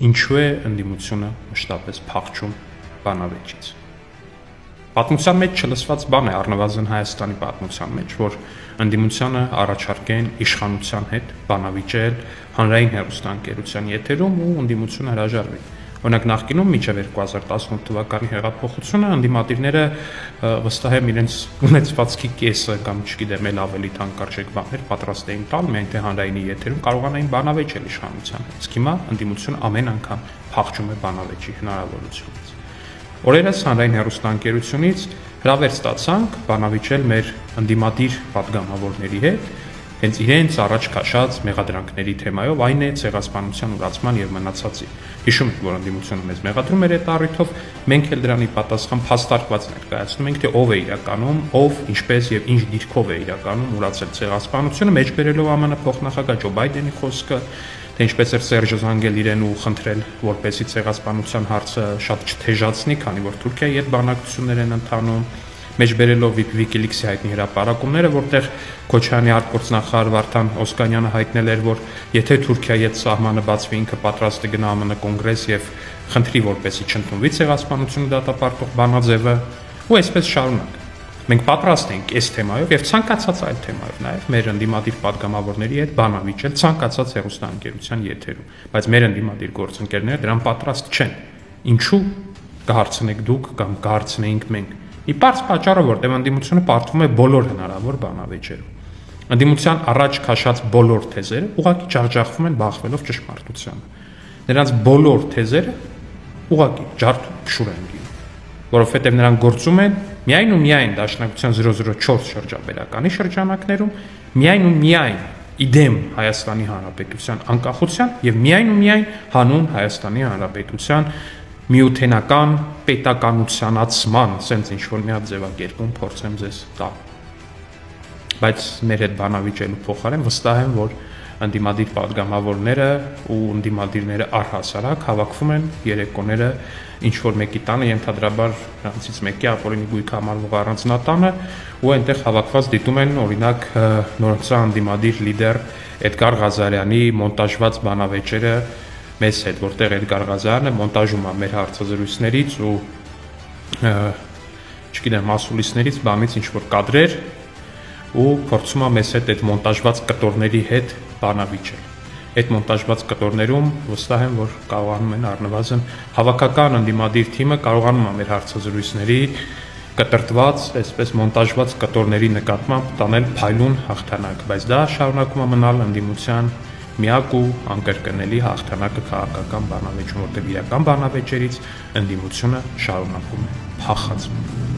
Ինչու է ընդդիմությունը մշտապես փախչում բանավեճից։ Պատմության մեջ չլսված բան է առնվազն Հայաստանի պատմության մեջ, որ ընդդիմությանը առաջարկեն իշխանության հետ բանավիճել հանրային հեռուստաընկերության եթերում ու ընդդիմությունը հրաժարվի։ Օրինակ նախկինում մինչև 2018 թվականի հեղափոխությունը ընդդիմադիրները վստահ եմ իրենց ունեցվածքի կեսը կամ չգիտեմ էլ ավելի թանկարժեք բաներ պատրաստ էին տալ, միայն թե հանրայինի եթերում կարողանային բանավեճել իշխանության։ Իսկ հիմա ընդդիմությունը ամեն անգամ փախչում է բանավեճի հնարավորությունից։ Օրերս հանրային հեռուստաընկերությունից հրավեր ստացանք բանավիճել մեր ընդդիմադիր պատգամավորների հետ հենց իրենց առաջ քաշած մեղադրանքների թեմայով, այն է ցեղասպանության ուրացման եւ մնացածի։ Հիշում եք, որ ընդդիմությունը մեզ մեղադրում էր այդ առիթով, մենք էլ դրանի պատասխան փաստարկված ներկայացնում ենք, թե ով է իրականում, ով, ինչպես եւ ինչ դիրքով է իրականում ուրացել ցեղասպանությունը, մեջբերելով ԱՄՆ փոխնախագահ Ջո Բայդենի խոսքը, թե ինչպես էր Սերժ Զանգել իրեն ու խնդրել, որպեսզի ցեղասպանության հարցը շատ չթեժացնի, քանի որ Թուրքիայի հետ բանակցություններ են ընթանում, մեջբերելով Wikileaks-ի հայտնի հրապարակումները, որտեղ Քոչարյանի արտգործնախարար Վարդան Օսկանյանը հայտնել էր, որ եթե Թուրքիայի հետ սահմանը բացվի, ինքը պատրաստ է գնա ԱՄՆ կոնգրես եւ խնդրի, որպեսզի չընդունվի ցեղասպանությունը դատապարտող բանաձևը, ու այսպես շարունակ։ Մենք պատրաստ ենք այս թեմայով եւ ցանկացած այլ թեմայով նաեւ մեր ընդդիմադիր падգամավորների հետ բանավիճել ցանկացած հեռուստաընկերության եթերում, բայց մեր ընդդիմադիր գործընկերները դրան պատրաստ չեն։ Ինչու՞ կհարցնեք դուք կամ կհարցնեինք մենք։ Մի պարզ պատճառը, որտեղ ընդդիմությունը պարտվում է բոլոր հնարավոր բանավեճերում։ Ընդդիմության առաջ քաշած բոլոր թեզերը ուղղակի ջախջախվում են բախվելով ճշմարտությանը։ Նրանց բոլոր թեզերը ուղղակի ջարդուփշուր են լինում, որովհետև նրանք գործում են միայն ու միայն Դաշնակցության 004 շրջաբերականի շրջանակներում, միայն ու միայն իդեմ Հայաստանի Հանրապետության անկախության եւ միայն հանուն Հայաստանի Հանրապետության միութենական պետականությանացման, ասենց ինչ-որ մի հատ ձևակերպում փորձեմ ձեզ տալ։ Բայց մեր հետ բանավիճելու փոխարեն վստահ եմ, որ ընդդիմադիր падգամավորները ու ընդդիմադիրները առհասարակ հավաքվում են երեկոները ինչ-որ մեկի տանը, ենթադրաբար նրանցից մեկի ապօրինի գույք համարվող առանձնատանը, ու այնտեղ հավաքված դիտում են օրինակ նորընծա ընդդիմադիր լիդեր Էդգար Ղազարյանի մոնտաժված բանավեճերը մեզ հետ, որտեղ Էդգար Ղազարյանը մոնտաժում է մեր հարցազրույցներից ու չգիտեմ, մասուլիսներից բանից ինչ-որ կադրեր ու փորձում է մեզ հետ այդ մոնտաժված կտորների հետ բանավիճել։ Այդ մոնտաժված կտորներում վստահ եմ, որ կարողանում են առնվազն հավաքական ընդդիմադիր թիմը կարողանում է մեր հարցազրույցների կտրտված, այսպես մոնտաժված կտորների նկատմամբ տանել փայլուն հաղթանակ, բայց դա շարունակում է մնալ ընդդիմության միակ ու անկրկնելի հաղթանակը քաղաքական բանավեճում, որտեղ իրական բանավեճերից ընդդիմությունը շարունակում է փախածում։